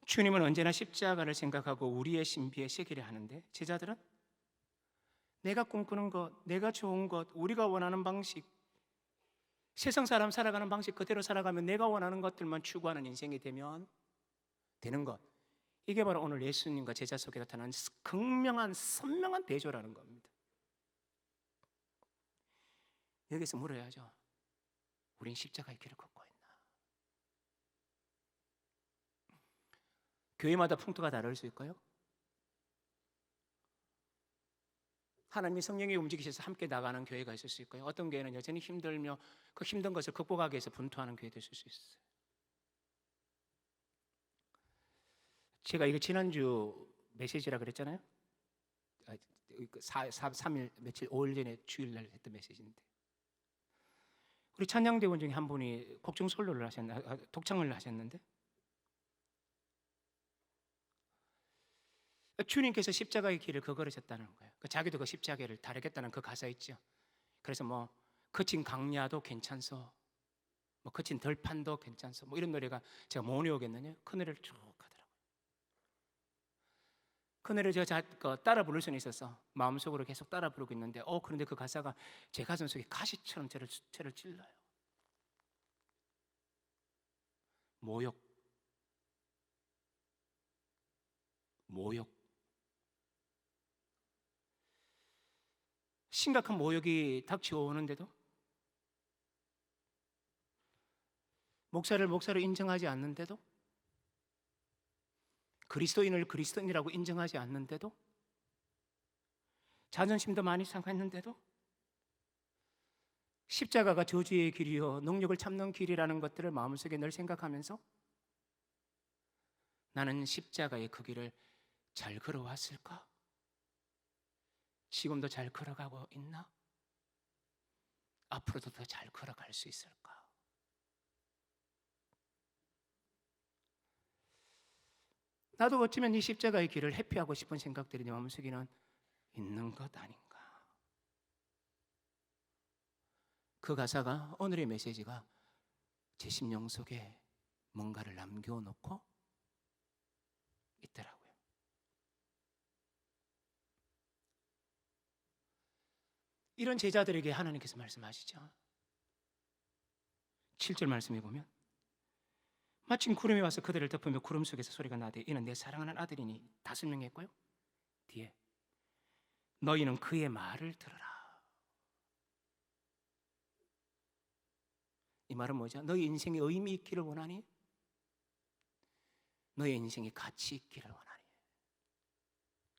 주님은 언제나 십자가를 생각하고 우리의 신비에 새기려 하는데, 제자들은 내가 꿈꾸는 것, 내가 좋은 것, 우리가 원하는 방식, 세상 사람 살아가는 방식 그대로 살아가면 내가 원하는 것들만 추구하는 인생이 되는 것, 이게 바로 오늘 예수님과 제자 속에 나타나는 극명한 선명한 대조라는 겁니다. 여기서 물어야죠. 우린 십자가의 길을 걷고 있나? 교회마다 풍토가 다를 수 있고요, 하나님이 성령이 움직이셔서 함께 나가는 교회가 있을 수 있고요, 어떤 교회는 여전히 힘들며 그 힘든 것을 극복하기 위해서 분투하는 교회도 있을 수 있어요. 제가 이거 지난주 메시지라 그랬잖아요. 3일 며칠 5일 전에 주일날 했던 메시지인데, 우리 찬양대원 중에 한 분이 곡중 솔로를 독창을 하셨는데, 주님께서 십자가의 길을 걸으셨다는 거예요. 자기도 그 십자가를 다루겠다는 그 가사 있죠. 그래서 뭐 거친 강야도 괜찮소, 뭐 거친 들판도 괜찮소, 뭐 이런 노래가 제가 못 외우겠느냐, 그 노래를 쭉 하더라고요. 그 노래를 제가 따라 부를 수는 있어서 마음속으로 계속 따라 부르고 있는데, 그런데 그 가사가 제 가슴 속에 가시처럼 저를 찔러요. 모욕, 심각한 모욕이 닥쳐오는데도 목사를 목사로 인정하지 않는데도, 그리스도인을 그리스도인이라고 인정하지 않는데도, 자존심도 많이 상했는데도 십자가가 저주의 길이요 능력을 참는 길이라는 것들을 마음속에 늘 생각하면서 나는 십자가의 그 길을 잘 걸어왔을까? 지금도 잘 걸어가고 있나? 앞으로도 더 잘 걸어갈 수 있을까? 나도 어쩌면 이 십자가의 길을 회피하고 싶은 생각들이 내 마음속에는 있는 것 아닌가? 그 가사가, 오늘의 메시지가 제 심령 속에 뭔가를 남겨놓고 있더라고요. 이런 제자들에게 하나님께서 말씀하시죠. 7절 말씀해 보면, 마침 구름이 와서 그들을 덮으며 구름 속에서 소리가 나되 이는 내 사랑하는 아들이니, 다 설명했고요. 뒤에 너희는 그의 말을 들으라. 이 말은 뭐죠? 너희 인생에 의미 있기를 원하니? 너희 인생에 가치 있기를 원하니?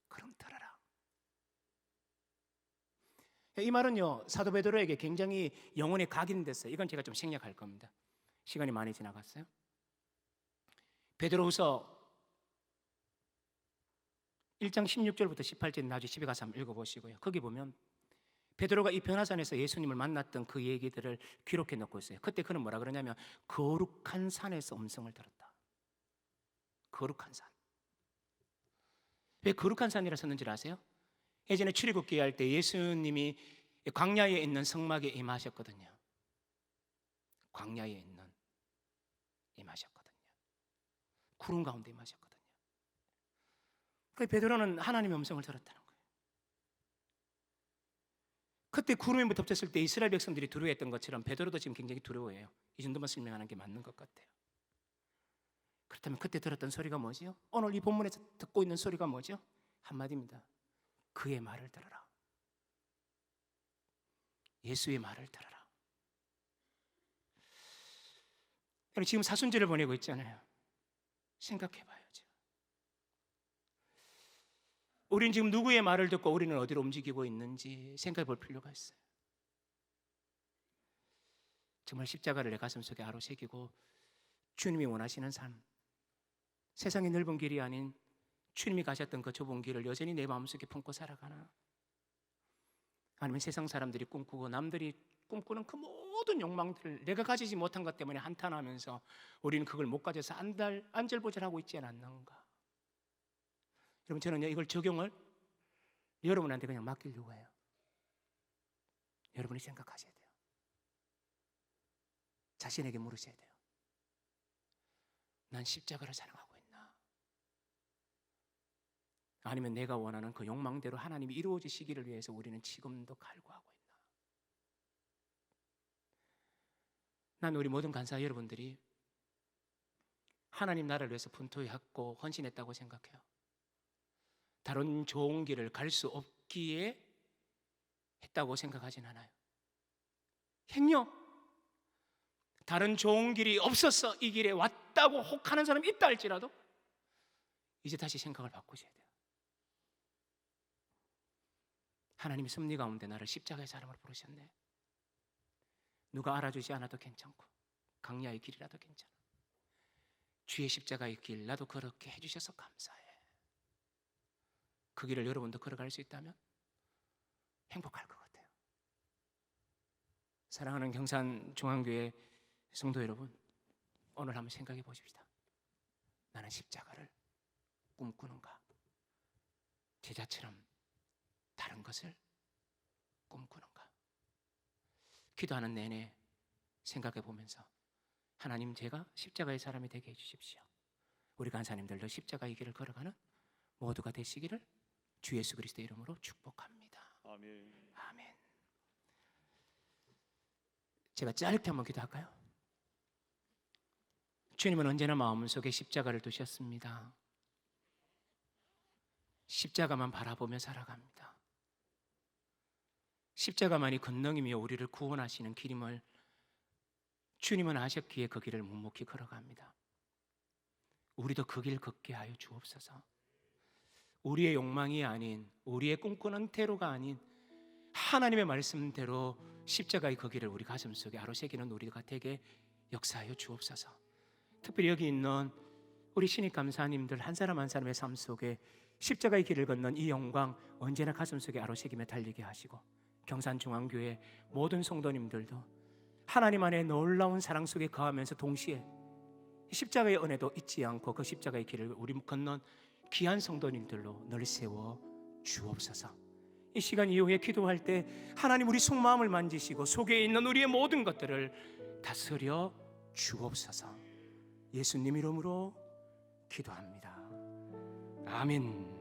그럼 들어라. 이 말은요, 사도 베드로에게 굉장히 영혼에 각인됐어요. 이건 제가 좀 생략할 겁니다. 시간이 많이 지나갔어요. 베드로후서 1장 16절부터 18절 나중에 집에 가서 한번 읽어보시고요. 거기 보면 베드로가 이 변화산에서 예수님을 만났던 그 얘기들을 기록해 놓고 있어요. 그때 그는 뭐라 그러냐면 거룩한 산에서 음성을 들었다. 거룩한 산. 왜 거룩한 산이라 썼는지 아세요? 예전에 출애굽기 할 때 예수님이 광야에 있는 성막에 임하셨거든요. 광야에 있는 임하셨거든요. 구름 가운데 임하셨거든요. 그 베드로는 하나님의 음성을 들었다는 거예요. 그때 구름이 덮쳤을 때 이스라엘 백성들이 두려워했던 것처럼 베드로도 지금 굉장히 두려워해요. 이 정도만 설명하는 게 맞는 것 같아요. 그렇다면 그때 들었던 소리가 뭐지요? 오늘 이 본문에서 듣고 있는 소리가 뭐죠? 한마디입니다. 그의 말을 들어라. 예수의 말을 들어라. 지금 사순절을 보내고 있잖아요. 생각해봐야죠. 우리는 지금 누구의 말을 듣고 우리는 어디로 움직이고 있는지 생각해 볼 필요가 있어요. 정말 십자가를 내 가슴 속에 아로 새기고 주님이 원하시는 삶, 세상의 넓은 길이 아닌 주님이 가셨던 그 좁은 길을 여전히 내 마음속에 품고 살아가나? 아니면 세상 사람들이 꿈꾸고 남들이 꿈꾸는 그 모든 욕망들을 내가 가지지 못한 것 때문에 한탄하면서 우리는 그걸 못 가져서 안절부절하고 있지 않았는가? 여러분, 저는 이걸 적용을 여러분한테 그냥 맡기려고 해요. 여러분이 생각하셔야 돼요. 자신에게 물으셔야 돼요. 난 십자가를 사랑하고 있나? 아니면 내가 원하는 그 욕망대로 하나님이 이루어지시기를 위해서 우리는 지금도 갈구하고 있나? 난 우리 모든 간사 여러분들이 하나님 나라를 위해서 분투했고 헌신했다고 생각해요. 다른 좋은 길을 갈 수 없기에 했다고 생각하진 않아요. 행여 다른 좋은 길이 없어서 이 길에 왔다고 혹하는 사람이 있다 할지라도 이제 다시 생각을 바꾸셔야 돼요. 하나님이 섭리 가운데 나를 십자가의 사람으로 부르셨네. 누가 알아주지 않아도 괜찮고 강야의 길이라도 괜찮아. 주의 십자가의 길 나도 그렇게 해주셔서 감사해. 그 길을 여러분도 걸어갈 수 있다면 행복할 것 같아요. 사랑하는 경산중앙교회 성도 여러분, 오늘 한번 생각해 보십시다. 나는 십자가를 꿈꾸는가? 제자처럼 다른 것을 꿈꾸는가? 기도하는 내내 생각해 보면서 하나님, 제가 십자가의 사람이 되게 해주십시오. 우리 간사님들도 십자가의 길을 걸어가는 모두가 되시기를 주 예수 그리스도의 이름으로 축복합니다. 아멘. 아멘. 제가 짧게 한번 기도할까요? 주님은 언제나 마음속에 십자가를 두셨습니다. 십자가만 바라보며 살아갑니다. 십자가만이 권능이며 우리를 구원하시는 길임을 주님은 아셨기에 그 길을 묵묵히 걸어갑니다. 우리도 그 길 걷게 하여 주옵소서. 우리의 욕망이 아닌, 우리의 꿈꾸는 대로가 아닌 하나님의 말씀대로 십자가의 거기를 우리 가슴속에 아로새기는 우리가 되게 역사하여 주옵소서. 특별히 여기 있는 우리 신입 감사님들 한 사람 한 사람의 삶 속에 십자가의 길을 걷는 이 영광 언제나 가슴속에 아로새기며 달리게 하시고, 경산중앙교회 모든 성도님들도 하나님 안에 놀라운 사랑 속에 거하면서 동시에 십자가의 은혜도 잊지 않고 그 십자가의 길을 우리 건넌 귀한 성도님들로 늘 세워 주옵소서. 이 시간 이후에 기도할 때 하나님 우리 속마음을 만지시고 속에 있는 우리의 모든 것들을 다스려 주옵소서. 예수님 이름으로 기도합니다. 아멘.